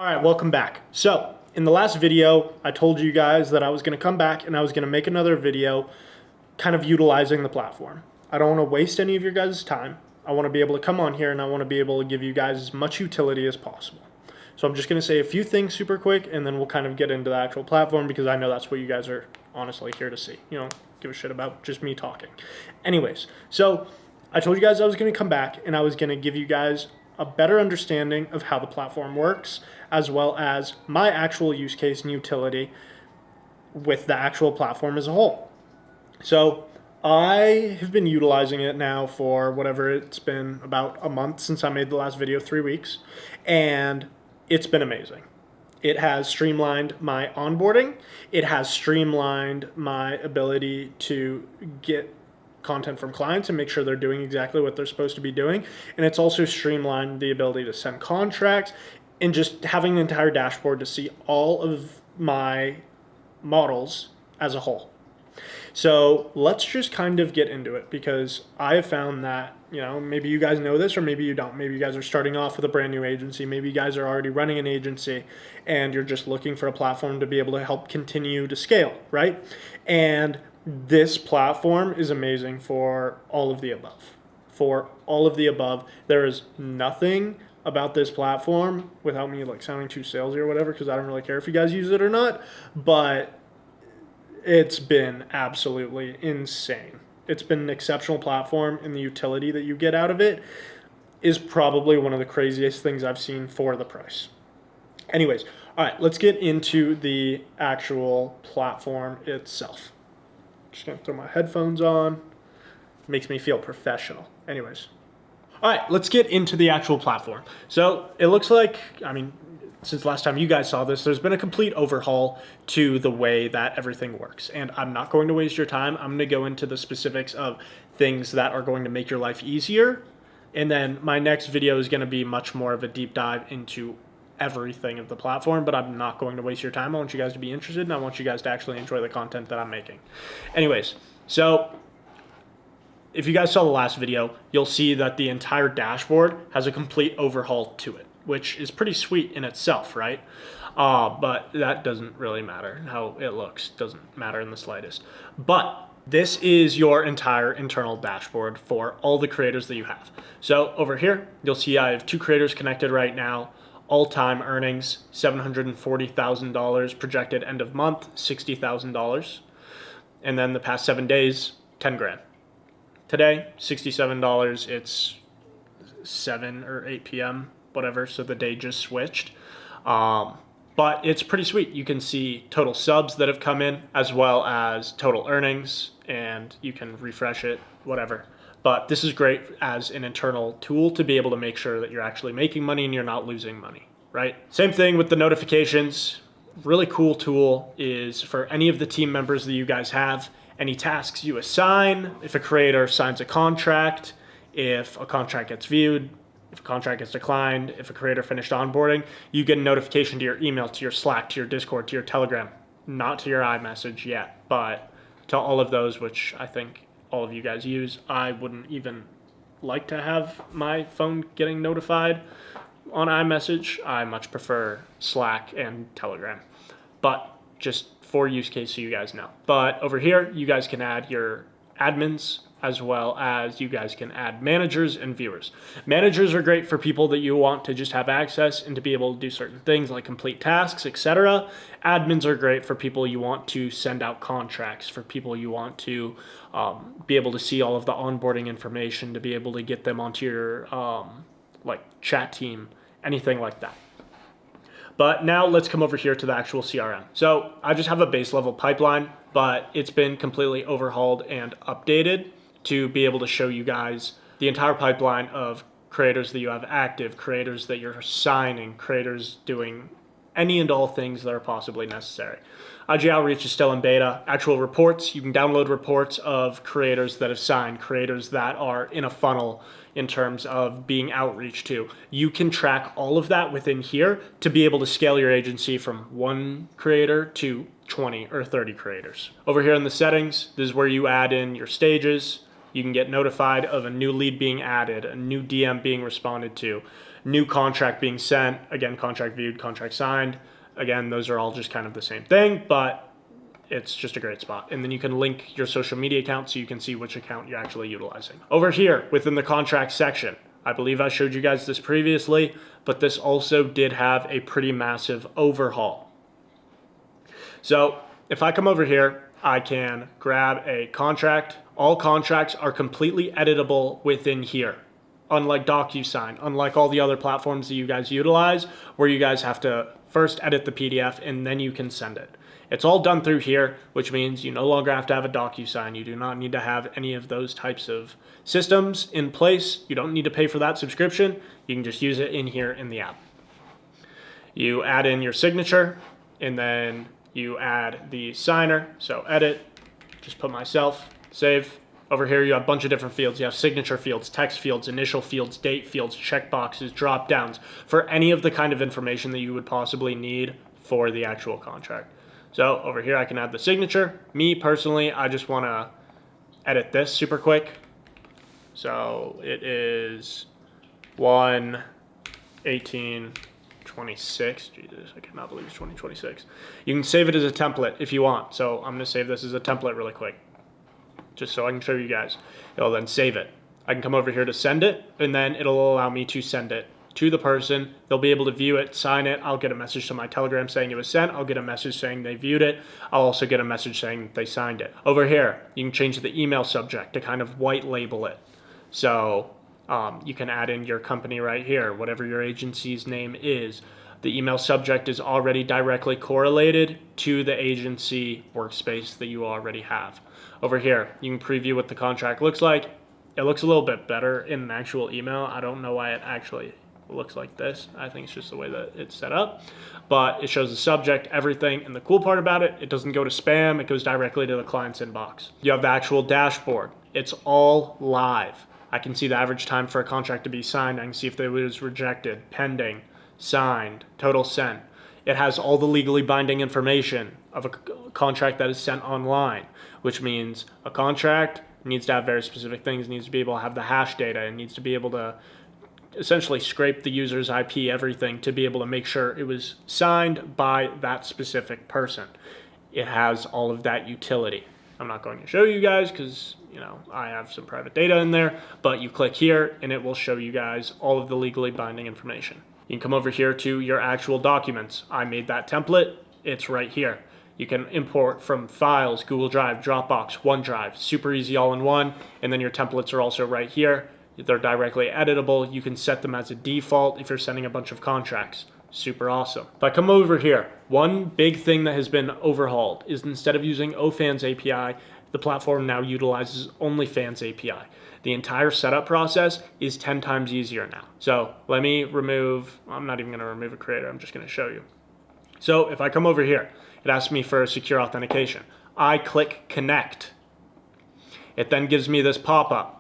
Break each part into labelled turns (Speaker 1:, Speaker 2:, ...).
Speaker 1: All right, welcome back. So in the last video, I told you guys that I was going to come back and I was going to make another video kind of utilizing the platform. I don't want to waste any of your guys' time. I want to be able to come on here and I want to be able to give you guys as much utility as possible. So I'm just going to say a few things super quick and then we'll kind of get into the actual platform because I know that's what you guys are honestly here to see. You know, give a shit about just me talking. Anyways, so I told you guys I was going to come back and I was going to give you guys a better understanding of how the platform works, as well as my actual use case and utility with the actual platform as a whole. So I have been utilizing it now for whatever it's been, about a month since I made the last video, 3 weeks, and it's been amazing. It has streamlined my onboarding. It has streamlined my ability to get content from clients and make sure they're doing exactly what they're supposed to be doing. And it's also streamlined the ability to send contracts and just having an entire dashboard to see all of my models as a whole. So let's just kind of get into it because I have found that, you know, maybe you guys know this or maybe you don't. Maybe you guys are starting off with a brand new agency. Maybe you guys are already running an agency and you're just looking for a platform to be able to help continue to scale, right? And this platform is amazing for all of the above. For all of the above, there is nothing about this platform, without me like sounding too salesy or whatever, because I don't really care if you guys use it or not, but it's been absolutely insane. It's been an exceptional platform, and the utility that you get out of it is probably one of the craziest things I've seen for the price. Anyways, all right, let's get into the actual platform itself. Just gonna throw my headphones on. Makes me feel professional. Anyways. All right, let's get into the actual platform. So it looks like, I mean, since last time you guys saw this, there's been a complete overhaul to the way that everything works. And I'm not going to waste your time. I'm gonna go into the specifics of things that are going to make your life easier. And then my next video is gonna be much more of a deep dive into everything of the platform, but I'm not going to waste your time. I want you guys to be interested and I want you guys to actually enjoy the content that I'm making. Anyways, so if you guys saw the last video, you'll see that the entire dashboard has a complete overhaul to it, which is pretty sweet in itself, right? But that doesn't really matter. How it looks doesn't matter in the slightest. But this is your entire internal dashboard for all the creators that you have. So over here, you'll see I have 2 creators connected right now. All-time earnings, $740,000, projected end of month, $60,000. And then the past 7 days, 10 grand. Today, $67, it's 7 or 8 p.m., whatever, so the day just switched. But it's pretty sweet. You can see total subs that have come in, as well as total earnings, and you can refresh it, whatever. But this is great as an internal tool to be able to make sure that you're actually making money and you're not losing money, right? Same thing with the notifications. Really cool tool is for any of the team members that you guys have, any tasks you assign, if a creator signs a contract, if a contract gets viewed, if a contract gets declined, if a creator finished onboarding, you get a notification to your email, to your Slack, to your Discord, to your Telegram, not to your iMessage yet, but to all of those, which I think all of you guys use. I wouldn't even like to have my phone getting notified on iMessage. I much prefer Slack and Telegram, but just for use case so you guys know. But over here, you guys can add your admins as well as you guys can add managers and viewers. Managers are great for people that you want to just have access and to be able to do certain things like complete tasks, etc. Admins are great for people you want to send out contracts, for people you want to be able to see all of the onboarding information, to be able to get them onto your like chat team, anything like that. But now let's come over here to the actual CRM. So I just have a base level pipeline, but it's been completely overhauled and updated to be able to show you guys the entire pipeline of creators that you have active, creators that you're signing, creators doing any and all things that are possibly necessary. IG Outreach is still in beta. Actual reports, you can download reports of creators that have signed, creators that are in a funnel in terms of being outreach to. You can track all of that within here to be able to scale your agency from 1 creator to 20 or 30 creators. Over here in the settings, this is where you add in your stages. You can get notified of a new lead being added, a new DM being responded to. new contract being sent, again, contract viewed, contract signed. Again, those are all just kind of the same thing, but it's just a great spot. And then you can link your social media account so you can see which account you're actually utilizing. Over here within the contract section, I believe I showed you guys this previously, but this also did have a pretty massive overhaul. So if I come over here, I can grab a contract. All contracts are completely editable within here. Unlike DocuSign, unlike all the other platforms that you guys utilize, where you guys have to first edit the PDF and then you can send it. It's all done through here, which means you no longer have to have a DocuSign. You do not need to have any of those types of systems in place. You don't need to pay for that subscription. You can just use it in here in the app. You add in your signature, and then you add the signer. So edit, just put myself, save. Over here you have a bunch of different fields. You have signature fields, text fields, initial fields, date fields, checkboxes, drop downs for any of the kind of information that you would possibly need for the actual contract. So over here I can add the signature. Me personally, I just want to edit this super quick. So it is 1/18/26. Jesus, I cannot believe it's 2026. You can save it as a template if you want. So I'm going to save this as a template really quick, just so I can show you guys. It'll then save it. I can come over here to send it, and then it'll allow me to send it to the person. They'll be able to view it, sign it. I'll get a message to my Telegram saying it was sent. I'll get a message saying they viewed it. I'll also get a message saying that they signed it. Over here, you can change the email subject to kind of white label it. So you can add in your company right here, whatever your agency's name is. The email subject is already directly correlated to the agency workspace that you already have. Over here, you can preview what the contract looks like. It looks a little bit better in an actual email. I don't know why it actually looks like this. I think it's just the way that it's set up, but it shows the subject, everything. And the cool part about it, it doesn't go to spam. It goes directly to the client's inbox. You have the actual dashboard. It's all live. I can see the average time for a contract to be signed. I can see if it was rejected, pending, signed, total sent. It has all the legally binding information of a contract that is sent online, which means a contract needs to have very specific things. It needs to be able to have the hash data. It needs to be able to essentially scrape the user's IP, everything, to be able to make sure it was signed by that specific person. It has all of that utility. I'm not going to show you guys because, you know, I have some private data in there, but you click here and it will show you guys all of the legally binding information. You can come over here to your actual documents. I made that template. It's right here. You can import from files, Google Drive, Dropbox, OneDrive, super easy all in one. And then your templates are also right here. They're directly editable. You can set them as a default if you're sending a bunch of contracts. Super awesome. If I come over here, one big thing that has been overhauled is instead of using OFM's API, the platform now utilizes OnlyFans API. The entire setup process is 10 times easier now. So let me remove, I'm not even going to remove a creator. I'm just going to show you. So if I come over here, it asks me for a secure authentication. I click connect. It then gives me this pop-up.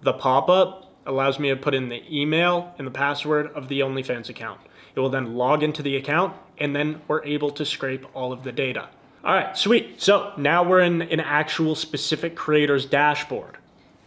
Speaker 1: The pop-up allows me to put in the email and the password of the OnlyFans account. It will then log into the account, and then we're able to scrape all of the data. All right, sweet. So now we're in an actual specific creator's dashboard.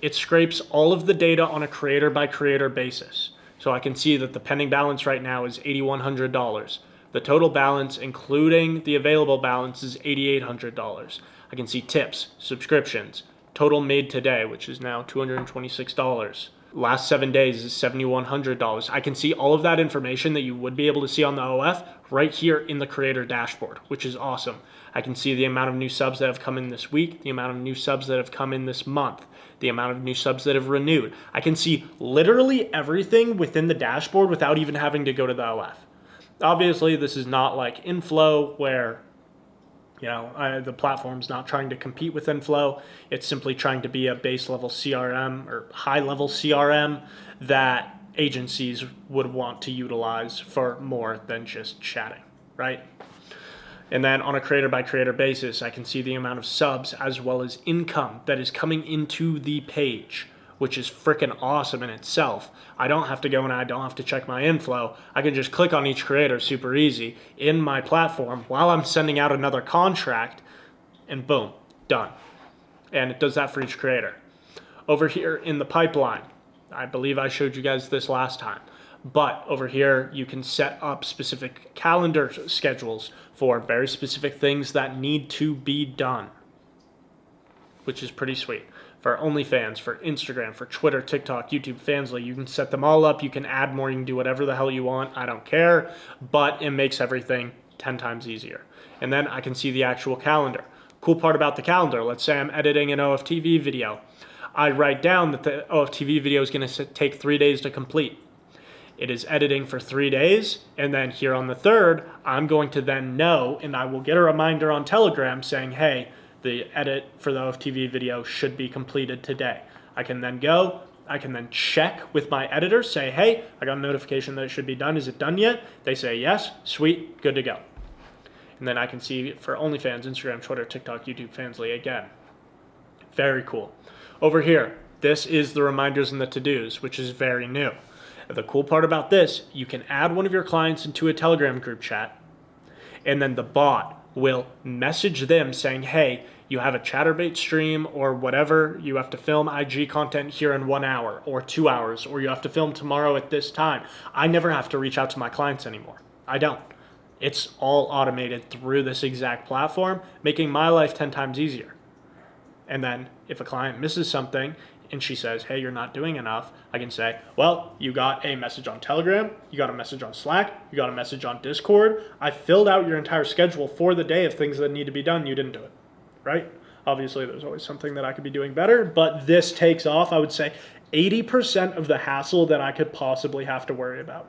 Speaker 1: It scrapes all of the data on a creator by creator basis. So I can see that the pending balance right now is $8,100. The total balance, including the available balance, is $8,800. I can see tips, subscriptions, total made today, which is now $226. Last 7 days is $7,100. I can see all of that information that you would be able to see on the OF right here in the creator dashboard, which is awesome. I can see the amount of new subs that have come in this week, the amount of new subs that have come in this month, the amount of new subs that have renewed. I can see literally everything within the dashboard without even having to go to the OF. Obviously, this is not like Inflow where, you know, the platform's not trying to compete with Inflow. It's simply trying to be a base level CRM or high level CRM that agencies would want to utilize for more than just chatting, right? And then on a creator by creator basis, I can see the amount of subs as well as income that is coming into the page, which is freaking awesome in itself. I don't have to go and I don't have to check my inflow. I can just click on each creator super easy in my platform while I'm sending out another contract, and boom, done. And it does that for each creator. Over here in the pipeline, I believe I showed you guys this last time, But over here, you can set up specific calendar schedules for very specific things that need to be done, which is pretty sweet. For OnlyFans, for Instagram, for Twitter, TikTok, YouTube, Fansly, you can set them all up. You can add more. You can do whatever the hell you want. I don't care, but it makes everything 10 times easier. And then I can see the actual calendar. Cool part about the calendar, let's say I'm editing an OFTV video. I write down that the OFTV video is going to take 3 days to complete. It is editing for 3 days, and then here on the third, I'm going to then know, and I will get a reminder on Telegram saying, hey, the edit for the OFTV video should be completed today. I can then go, I can then check with my editor, say, hey, I got a notification that it should be done. Is it done yet? They say yes, sweet, good to go. And then I can see for OnlyFans, Instagram, Twitter, TikTok, YouTube, Fansly again. Very cool. Over here, this is the reminders and the to-dos, which is very new. The cool part about this, you can add one of your clients into a Telegram group chat, and then the bot will message them saying, hey, you have a Chatterbait stream or whatever, you have to film IG content here in 1 hour or 2 hours, or you have to film tomorrow at this time. I never have to reach out to my clients anymore. I don't. It's all automated through this exact platform, making my life 10 times easier. And then if a client misses something and she says, hey, you're not doing enough, I can say, well, you got a message on Telegram, you got a message on Slack, you got a message on Discord. I filled out your entire schedule for the day of things that need to be done. You didn't do it, right? Obviously, there's always something that I could be doing better, but this takes off, I would say, 80% of the hassle that I could possibly have to worry about.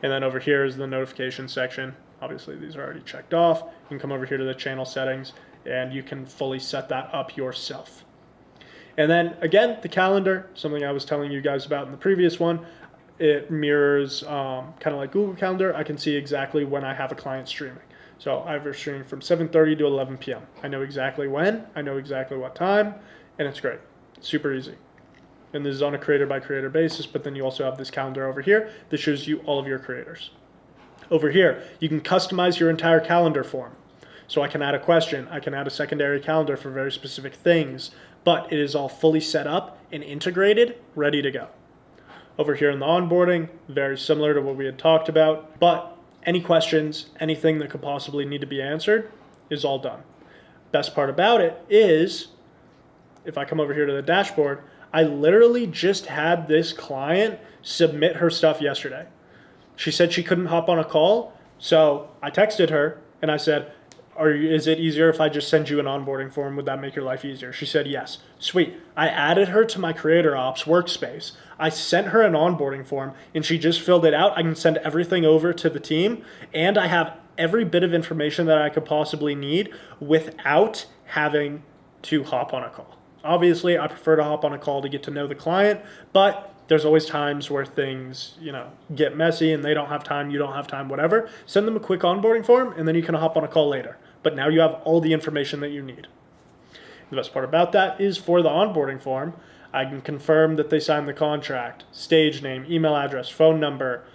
Speaker 1: And then over here is the notification section. Obviously, these are already checked off. You can come over here to the channel settings, and you can fully set that up yourself. And then again, the calendar, something I was telling you guys about in the previous one, it mirrors kind of like Google Calendar. I can see exactly when I have a client streaming. So I have a stream from 7:30 to 11 p.m. I know exactly when, I know exactly what time, and it's great. Super easy. And this is on a creator by creator basis, but then you also have this calendar over here that shows you all of your creators. Over here, you can customize your entire calendar form. So I can add a question, I can add a secondary calendar for very specific things, but it is all fully set up and integrated, ready to go. Over here in the onboarding, very similar to what we had talked about, but any questions, anything that could possibly need to be answered is all done. Best part about it is, if I come over here to the dashboard, I literally just had this client submit her stuff yesterday. She said she couldn't hop on a call, so I texted her and I said, is it easier if I just send you an onboarding form? Would that make your life easier? She said yes. Sweet. I added her to my Creator Ops workspace. I sent her an onboarding form and she just filled it out. I can send everything over to the team, and I have every bit of information that I could possibly need without having to hop on a call. Obviously, I prefer to hop on a call to get to know the client, but there's always times where things, get messy and they don't have time, you don't have time, whatever. Send them a quick onboarding form and then you can hop on a call later. But now you have all the information that you need. The best part about that is for the onboarding form, I can confirm that they signed the contract, stage name, email address, phone number,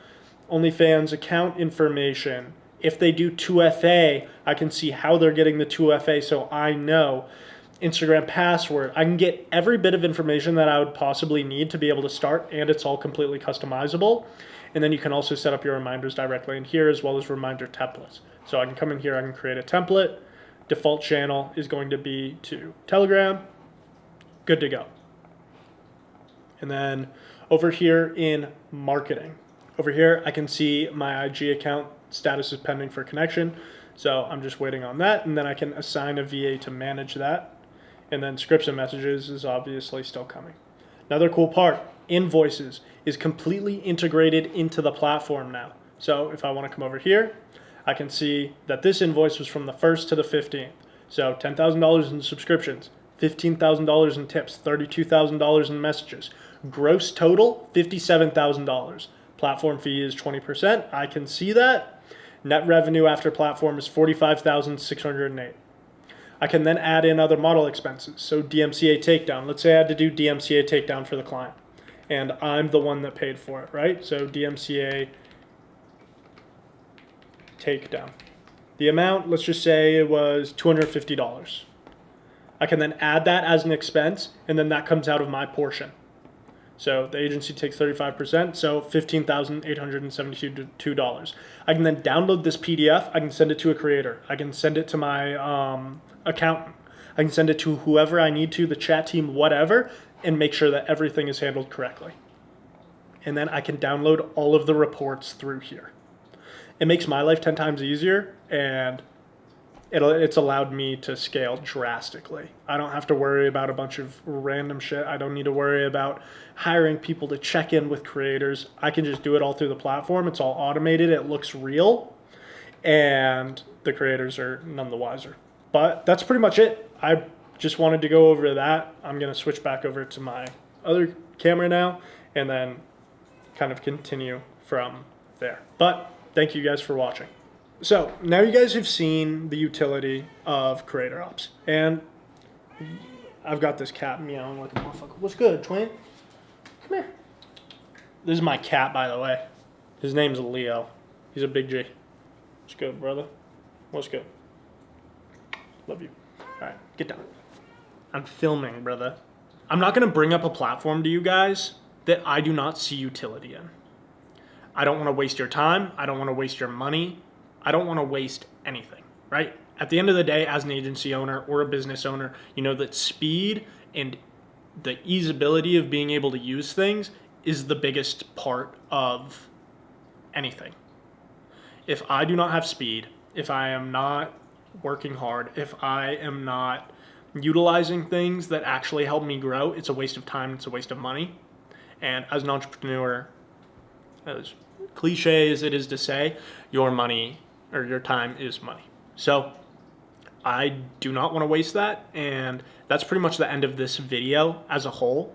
Speaker 1: OnlyFans account information. If they do 2FA, I can see how they're getting the 2FA so I know. Instagram password. I can get every bit of information that I would possibly need to be able to start, and it's all completely customizable. And then you can also set up your reminders directly in here, as well as reminder templates. So I can come in here, I can create a template. Default channel is going to be to Telegram. Good to go. And then over here in marketing, over here I can see my IG account status is pending for connection. So I'm just waiting on that, and then I can assign a VA to manage that. And then scripts and messages is obviously still coming. Another cool part, invoices is completely integrated into the platform now. So if I want to come over here, I can see that this invoice was from the 1st to the 15th. So $10,000 in subscriptions, $15,000 in tips, $32,000 in messages. Gross total, $57,000. Platform fee is 20%. I can see that. Net revenue after platform is $45,608. I can then add in other model expenses. So DMCA takedown. Let's say I had to do DMCA takedown for the client, and I'm the one that paid for it, right? So DMCA takedown. The amount, let's just say it was $250. I can then add that as an expense, and then that comes out of my portion. So the agency takes 35%, so $15,872. I can then download this PDF. I can send it to a creator. I can send it to my accountant. I can send it to whoever I need to, the chat team, whatever, and make sure that everything is handled correctly. And then I can download all of the reports through here. It makes my life 10 times easier, and it's allowed me to scale drastically. I don't have to worry about a bunch of random shit. I don't need to worry about hiring people to check in with creators. I can just do it all through the platform. It's all automated. It looks real, and the creators are none the wiser. But that's pretty much it. I just wanted to go over that. I'm going to switch back over to my other camera now and then kind of continue from there. But thank you guys for watching. So now you guys have seen the utility of Creator Ops, and I've got this cat meowing like a motherfucker. What's good, Twin? Come here. This is my cat, by the way. His name's Leo. He's a big G. What's good, brother? What's good? Love you. All right, get down. I'm filming, brother. I'm not going to bring up a platform to you guys that I do not see utility in. I don't want to waste your time. I don't want to waste your money. I don't want to waste anything, right? At the end of the day, as an agency owner or a business owner, you know that speed and the easeability of being able to use things is the biggest part of anything. If I do not have speed, if I am not working hard, if I am not utilizing things that actually help me grow, it's a waste of time, it's a waste of money. And as an entrepreneur, as cliche as it is to say, your money or your time is money. So I do not want to waste that, and that's pretty much the end of this video as a whole.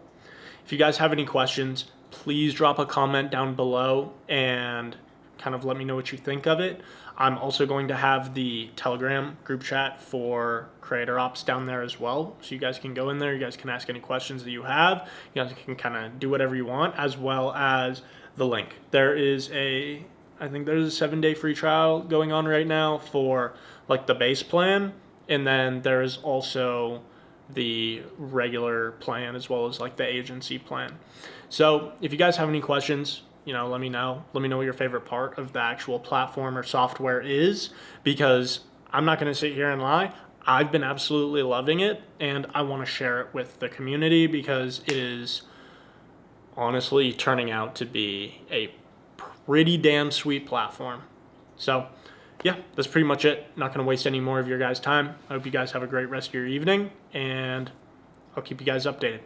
Speaker 1: If you guys have any questions, please drop a comment down below and kind of let me know what you think of it. I'm also going to have the Telegram group chat for Creator Ops down there as well, so you guys can go in there, you guys can ask any questions that you have, you guys can kind of do whatever you want, as well as the link. There is I think there's a 7-day free trial going on right now for like the base plan, and then there is also the regular plan as well as like the agency plan. So if you guys have any questions, let me know. Let me know what your favorite part of the actual platform or software is, because I'm not going to sit here and lie. I've been absolutely loving it, and I want to share it with the community because it is honestly turning out to be a pretty damn sweet platform. So yeah, that's pretty much it. Not going to waste any more of your guys' time. I hope you guys have a great rest of your evening, and I'll keep you guys updated.